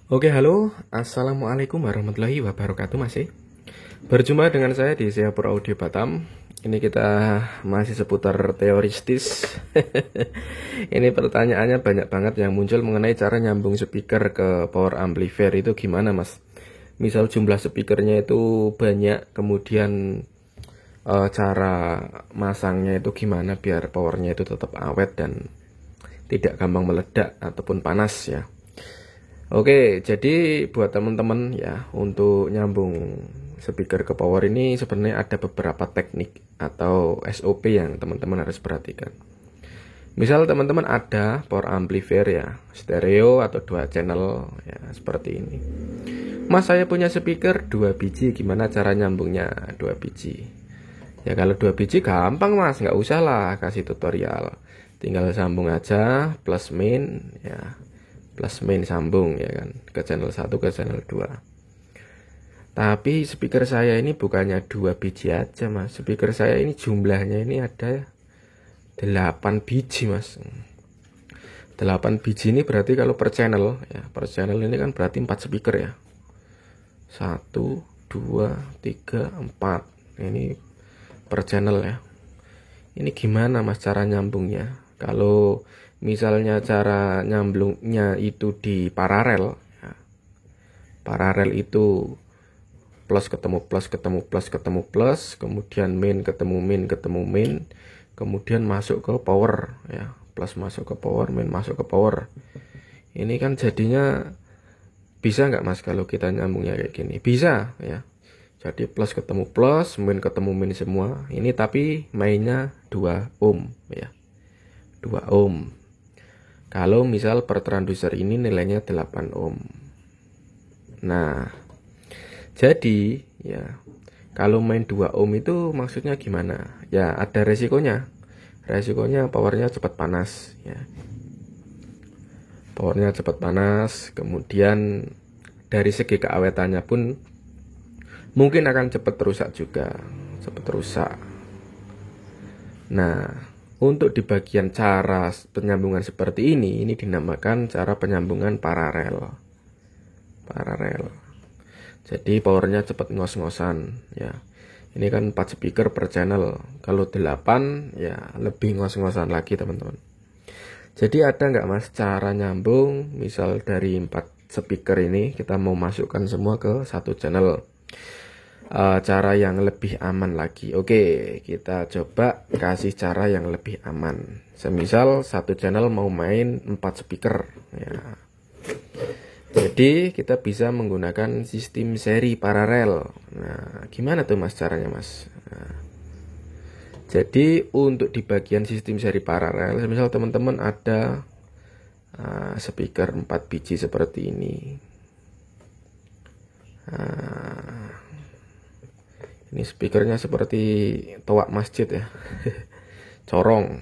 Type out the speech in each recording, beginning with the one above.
Oke, halo. Assalamualaikum warahmatullahi wabarakatuh, Mas. Berjumpa dengan saya di Singapura Audio Batam. Ini kita masih seputar teoristis. Ini pertanyaannya banyak banget yang muncul mengenai cara nyambung speaker ke power amplifier itu gimana, Mas? Misal jumlah speakernya itu banyak, kemudian cara masangnya itu gimana biar powernya itu tetap awet dan tidak gampang meledak ataupun panas ya. Oke, jadi buat teman-teman ya, untuk nyambung speaker ke power ini sebenarnya ada beberapa teknik atau SOP yang teman-teman harus perhatikan. Misal teman-teman ada power amplifier ya, stereo atau 2 channel ya, seperti ini. Mas, saya punya speaker 2 biji, gimana cara nyambungnya 2 biji? Ya kalau 2 biji gampang, Mas, nggak usah lah kasih tutorial. Tinggal sambung aja plus main ya. Plus main sambung ya kan ke channel 1 ke channel 2. Tapi speaker saya ini bukannya 2 biji aja, Mas. Speaker saya ini jumlahnya ini ada 8 biji, Mas. 8 biji ini berarti kalau per channel ya, per channel ini kan berarti 4 speaker ya. 1 2 3 4. Ini per channel ya. Ini gimana, Mas, cara nyambungnya? Kalau misalnya cara nyambungnya itu di paralel ya. Paralel itu plus ketemu plus ketemu plus ketemu plus, kemudian main ketemu main ketemu main, kemudian masuk ke power ya. Plus masuk ke power, main masuk ke power. Ini kan jadinya bisa nggak, Mas, kalau kita nyambungnya kayak gini? Bisa ya. Jadi plus ketemu plus, main ketemu main semua. Ini tapi mainnya 2 ohm ya. 2 ohm. Kalau misal per transducer ini nilainya 8 ohm. Nah, jadi ya kalau main 2 ohm itu maksudnya gimana? Ya ada resikonya. Resikonya powernya cepat panas ya. Powernya cepat panas, kemudian dari segi keawetannya pun mungkin akan cepat rusak juga. Cepat rusak. Nah, untuk di bagian cara penyambungan seperti ini dinamakan cara penyambungan paralel. Paralel. Jadi powernya cepat ngos-ngosan ya. Ini kan 4 speaker per channel. Kalau 8 ya lebih ngos-ngosan lagi, teman-teman. Jadi ada nggak, Mas, cara nyambung misal dari 4 speaker ini kita mau masukkan semua ke 1 channel? Cara yang lebih aman lagi. Oke, kita coba kasih cara yang lebih aman. Semisal 1 channel mau main 4 speaker ya. Jadi kita bisa menggunakan sistem seri paralel. Nah, gimana tuh, Mas, caranya, Mas? Nah, jadi untuk di bagian sistem seri paralel, semisal teman-teman ada speaker 4 biji seperti ini. Ini speakernya seperti toa masjid ya. Corong.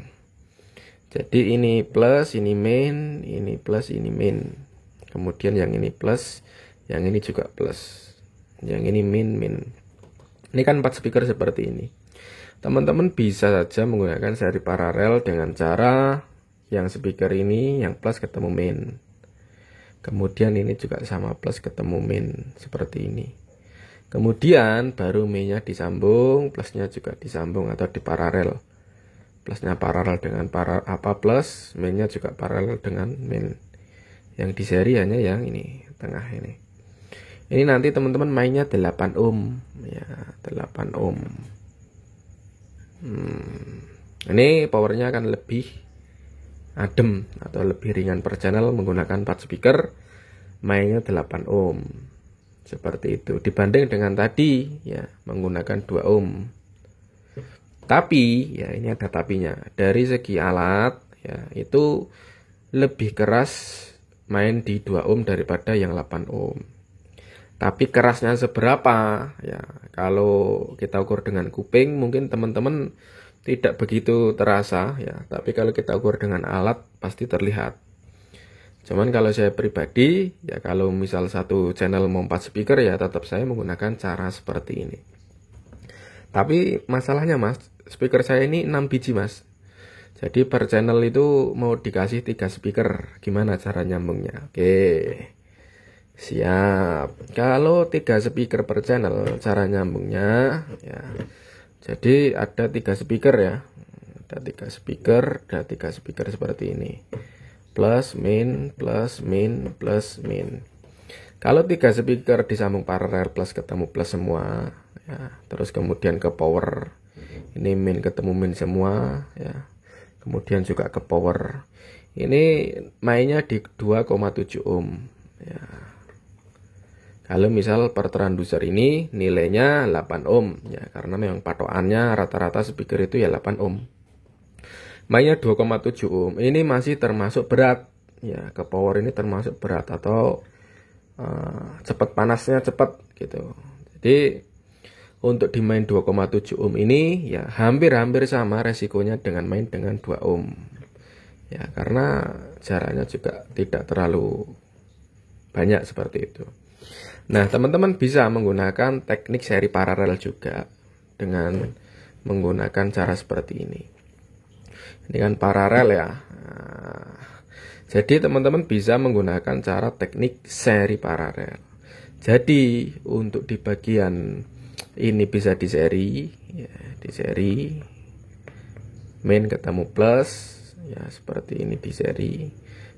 Jadi ini plus, ini main, ini plus, ini main. Kemudian yang ini plus, yang ini juga plus. Yang ini main. Ini kan 4 speaker seperti ini. Teman-teman bisa saja menggunakan seri paralel dengan cara yang speaker ini yang plus ketemu main. Kemudian ini juga sama plus ketemu main seperti ini. Kemudian baru mainnya disambung, plusnya juga disambung atau di paralel. Plusnya paralel dengan plus, mainnya juga paralel dengan main. Yang di seri hanya yang ini, tengah ini. Ini nanti teman-teman mainnya 8 ohm ya, 8 ohm. Ini powernya akan lebih adem atau lebih ringan per channel menggunakan 4 speaker, mainnya 8 ohm. Seperti itu dibanding dengan tadi ya menggunakan 2 ohm. Tapi ya ini ada tapinya. Dari segi alat ya itu lebih keras main di 2 ohm daripada yang 8 ohm. Tapi kerasnya seberapa ya, kalau kita ukur dengan kuping mungkin teman-teman tidak begitu terasa ya, tapi kalau kita ukur dengan alat pasti terlihat. Cuman kalau saya pribadi, ya kalau misal 1 channel mau 4 speaker ya tetap saya menggunakan cara seperti ini. Tapi masalahnya, Mas, speaker saya ini 6 biji, Mas. Jadi per channel itu mau dikasih 3 speaker. Gimana cara nyambungnya? Oke. Siap. Kalau 3 speaker per channel cara nyambungnya ya. Jadi ada 3 speaker ya. Ada 3 speaker, ada 3 speaker seperti ini. Plus min, plus min, plus min. Kalau 3 speaker disambung paralel plus ketemu plus semua ya. Terus kemudian ke power. Ini min ketemu min semua ya. Kemudian juga ke power. Ini mainnya di 2,7 ohm ya. Kalau misal per transducer ini nilainya 8 ohm ya, karena memang patokannya rata-rata speaker itu ya 8 ohm. Mainnya 2,7 ohm. Ini masih termasuk berat ya, ke power ini termasuk berat atau cepat panasnya cepat gitu. Jadi untuk di main 2,7 ohm ini ya hampir-hampir sama resikonya dengan main dengan 2 ohm. Ya, karena jaraknya juga tidak terlalu banyak seperti itu. Nah, teman-teman bisa menggunakan teknik seri paralel juga dengan menggunakan cara seperti ini. Ini kan paralel ya. Nah, jadi teman-teman bisa menggunakan cara teknik seri paralel. Jadi untuk di bagian ini bisa di seri, ya, di seri min ketemu plus, ya seperti ini di seri.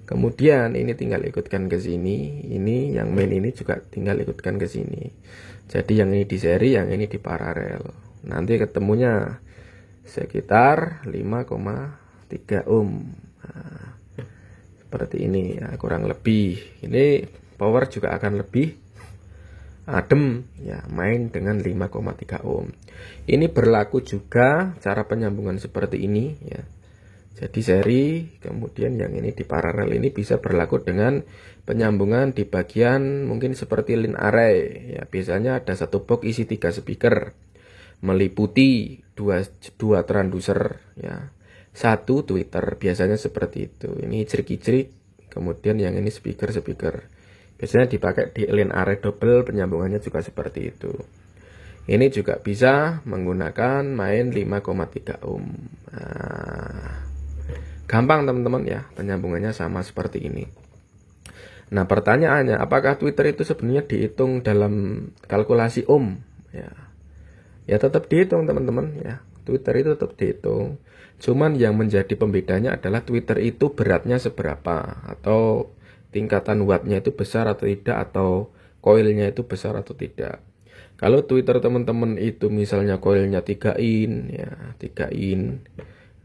Kemudian ini tinggal ikutkan ke sini, ini yang main ini juga tinggal ikutkan ke sini. Jadi yang ini di seri, yang ini di paralel. Nanti ketemunya sekitar 5,3 ohm. Nah, seperti ini ya, kurang lebih. Ini power juga akan lebih adem ya, main dengan 5,3 ohm. Ini berlaku juga cara penyambungan seperti ini ya. Jadi seri, kemudian yang ini di paralel ini bisa berlaku dengan penyambungan di bagian mungkin seperti line array. Ya, biasanya ada satu box isi 3 speaker meliputi dua transducer ya. Satu tweeter, biasanya seperti itu. Ini cerik-cerik, kemudian yang ini speaker-speaker. Biasanya dipakai di line array double, penyambungannya juga seperti itu. Ini juga bisa menggunakan main 5,3 ohm. Nah, gampang teman-teman ya, penyambungannya sama seperti ini. Nah, pertanyaannya, apakah tweeter itu sebenarnya dihitung dalam kalkulasi ohm? Ya tetap dihitung teman-teman ya. Tweeter itu tetap dihitung. Cuman yang menjadi pembedanya adalah tweeter itu beratnya seberapa, atau tingkatan wattnya itu besar atau tidak, atau coilnya itu besar atau tidak. Kalau tweeter teman-teman itu misalnya coilnya 3 in ya, 3 in.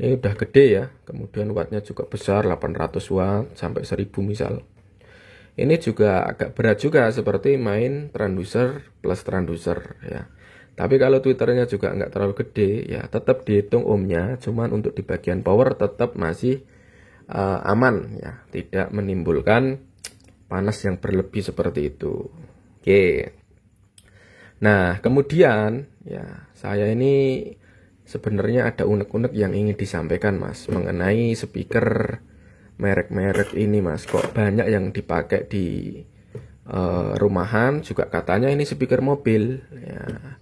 Ini udah gede ya, kemudian wattnya juga besar, 800 watt sampai 1000 misal. Ini juga agak berat juga, seperti main transducer plus transducer ya. Tapi kalau tweeternya juga nggak terlalu gede ya, tetap dihitung ohmnya. Cuman untuk di bagian power tetap masih aman ya, tidak menimbulkan panas yang berlebih seperti itu. Oke. Nah, kemudian ya saya ini sebenarnya ada unek-unek yang ingin disampaikan Mas, mengenai speaker merek-merek ini Mas. Kok banyak yang dipakai di rumahan, juga katanya ini speaker mobil ya.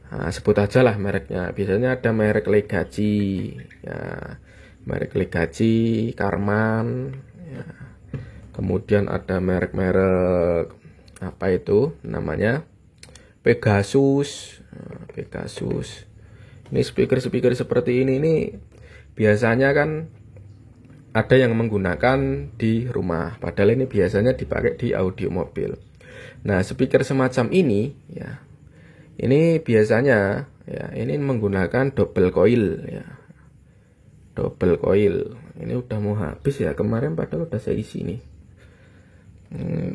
Nah, sebut aja lah mereknya. Biasanya ada merek Legacy ya, merek Legacy, Karman ya. Kemudian ada merek-merek apa itu namanya, Pegasus. Nah, Pegasus. Ini speaker-speaker seperti ini biasanya kan ada yang menggunakan di rumah, padahal ini biasanya dipakai di audio mobil. Nah, speaker semacam ini ya, ini biasanya ya, ini menggunakan double coil ya. Double coil. Ini udah mau habis ya, kemarin padahal udah saya isi nih.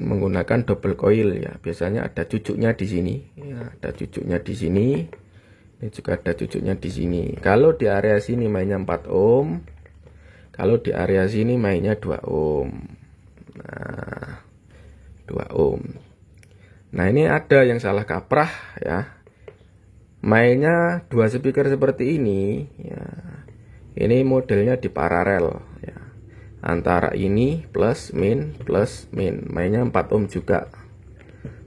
Menggunakan double coil ya. Biasanya ada cucuknya di sini ya, ada cucuknya di sini. Ini juga ada cucuknya di sini. Kalau di area sini mainnya 4 ohm. Kalau di area sini mainnya 2 ohm. Nah, 2 ohm. Nah, ini ada yang salah kaprah ya. Mainnya 2 speaker seperti ini ya. Ini modelnya di paralel ya. Antara ini plus min, mainnya 4 ohm juga.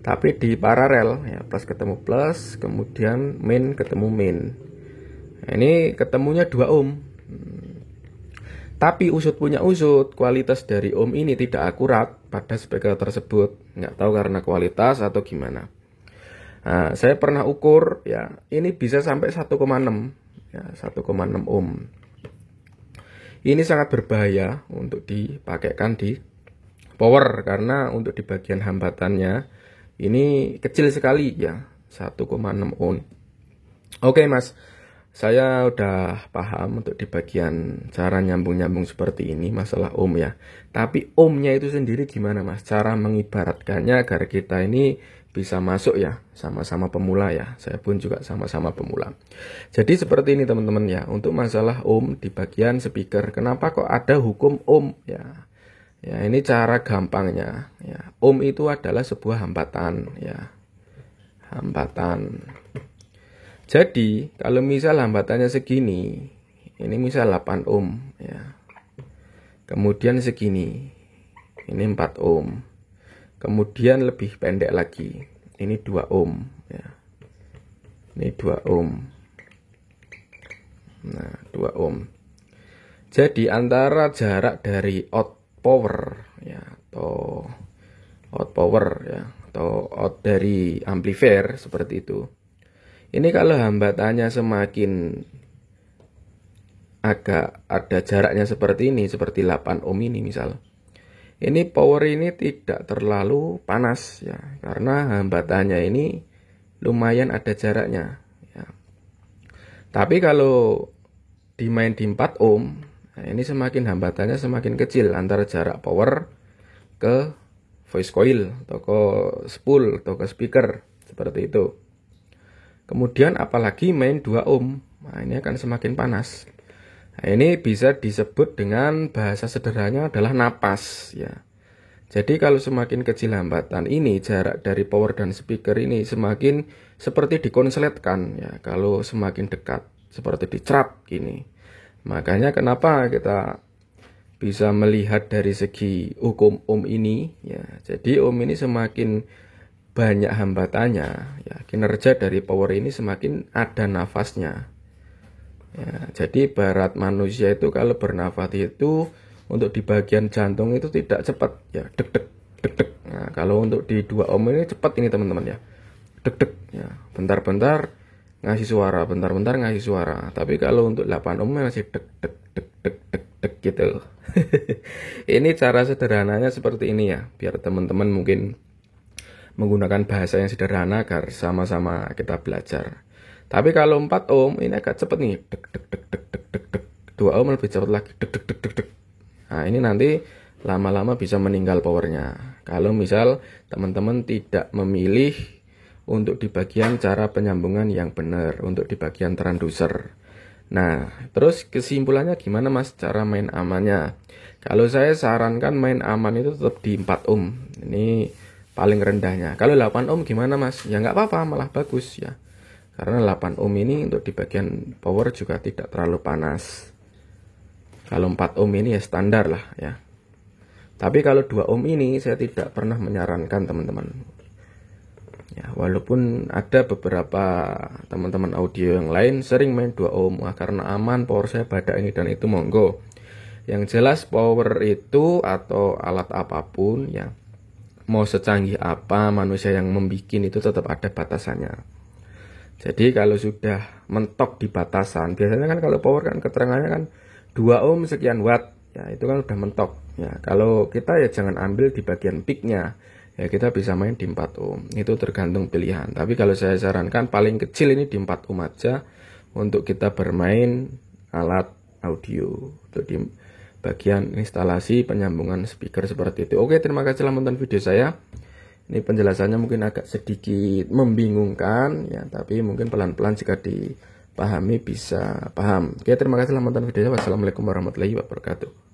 Tapi di paralel ya, plus ketemu plus, kemudian min ketemu min. Nah, ini ketemunya 2 ohm. Tapi usut punya usut, kualitas dari ohm ini tidak akurat pada speaker tersebut. Nggak tahu karena kualitas atau gimana. Nah, saya pernah ukur ya, ini bisa sampai 1,6 ya, 1,6 ohm. Ini sangat berbahaya untuk dipakaikan di power karena untuk di bagian hambatannya ini kecil sekali ya, 1,6 ohm. Oke Mas, saya udah paham untuk di bagian cara nyambung-nyambung seperti ini masalah ohm ya. Tapi ohmnya itu sendiri gimana Mas? Cara mengibaratkannya agar kita ini bisa masuk ya, sama-sama pemula ya. Saya pun juga sama-sama pemula. Jadi seperti ini teman-teman ya, untuk masalah ohm di bagian speaker, kenapa kok ada hukum ohm ya? Ya, ini cara gampangnya ya. Ohm itu adalah sebuah hambatan ya. Hambatan. Jadi, kalau misal hambatannya segini, ini misal 8 ohm ya. Kemudian segini. Ini 4 ohm. Kemudian lebih pendek lagi. Ini 2 ohm ya. Ini 2 ohm. Nah, 2 ohm. Jadi antara jarak dari out power ya, atau out power ya, atau out dari amplifier seperti itu. Ini kalau hambatannya semakin agak ada jaraknya seperti ini, seperti 8 ohm ini misal. Ini power ini tidak terlalu panas ya, karena hambatannya ini lumayan ada jaraknya ya. Tapi kalau dimain di 4 ohm, nah ini semakin hambatannya semakin kecil antara jarak power ke voice coil atau ke spool atau ke speaker seperti itu. Kemudian apalagi main 2 ohm, nah ini akan semakin panas. Nah, ini bisa disebut dengan bahasa sederhananya adalah napas ya. Jadi kalau semakin kecil hambatan ini, jarak dari power dan speaker ini semakin seperti dikonsletkan ya. Kalau semakin dekat seperti dicerap gini. Makanya kenapa kita bisa melihat dari segi hukum ohm ini ya. Jadi ohm ini semakin banyak hambatannya ya, kinerja dari power ini semakin ada nafasnya. Ya, jadi ibarat manusia itu kalau bernafas itu untuk di bagian jantung itu tidak cepat ya, deg deg deg deg. Nah, kalau untuk di 2 ohm ini cepat ini teman-teman ya. Deg deg ya, bentar-bentar ngasih suara, bentar-bentar ngasih suara. Tapi kalau untuk 8 ohm masih deg deg deg deg deg deg gitu. Ini cara sederhananya seperti ini ya, biar teman-teman mungkin menggunakan bahasa yang sederhana agar sama-sama kita belajar. Tapi kalau 4 ohm ini agak cepet nih, deg deg deg deg deg deg deg. 2 ohm lebih cepat lagi, deg deg deg deg deg. Nah, ini nanti lama-lama bisa meninggal powernya. Kalau misal teman-teman tidak memilih untuk di bagian cara penyambungan yang benar, untuk di bagian transducer. Nah, terus kesimpulannya gimana Mas cara main amannya? Kalau saya sarankan main aman itu tetap di 4 ohm. Ini paling rendahnya. Kalau 8 ohm gimana Mas? Ya nggak apa-apa, malah bagus ya. Karena 8 ohm ini untuk di bagian power juga tidak terlalu panas. Kalau 4 ohm ini ya standar lah ya. Tapi kalau 2 ohm ini saya tidak pernah menyarankan teman-teman. Ya, walaupun ada beberapa teman-teman audio yang lain sering main 2 ohm. Wah, karena aman power saya pada ini dan itu monggo. Yang jelas power itu atau alat apapun ya, mau secanggih apa manusia yang membuat itu tetap ada batasannya. Jadi kalau sudah mentok di batasan, biasanya kan kalau power kan keterangannya kan 2 ohm sekian watt, ya itu kan udah mentok. Ya kalau kita ya jangan ambil di bagian peaknya, ya kita bisa main di 4 ohm. Itu tergantung pilihan. Tapi kalau saya sarankan paling kecil ini di 4 ohm aja untuk kita bermain alat audio. Untuk di bagian instalasi penyambungan speaker seperti itu. Oke, terima kasih telah menonton video saya. Ini penjelasannya mungkin agak sedikit membingungkan ya, tapi mungkin pelan-pelan jika dipahami bisa paham. Oke, terima kasih telah menonton videonya. Wassalamualaikum warahmatullahi wabarakatuh.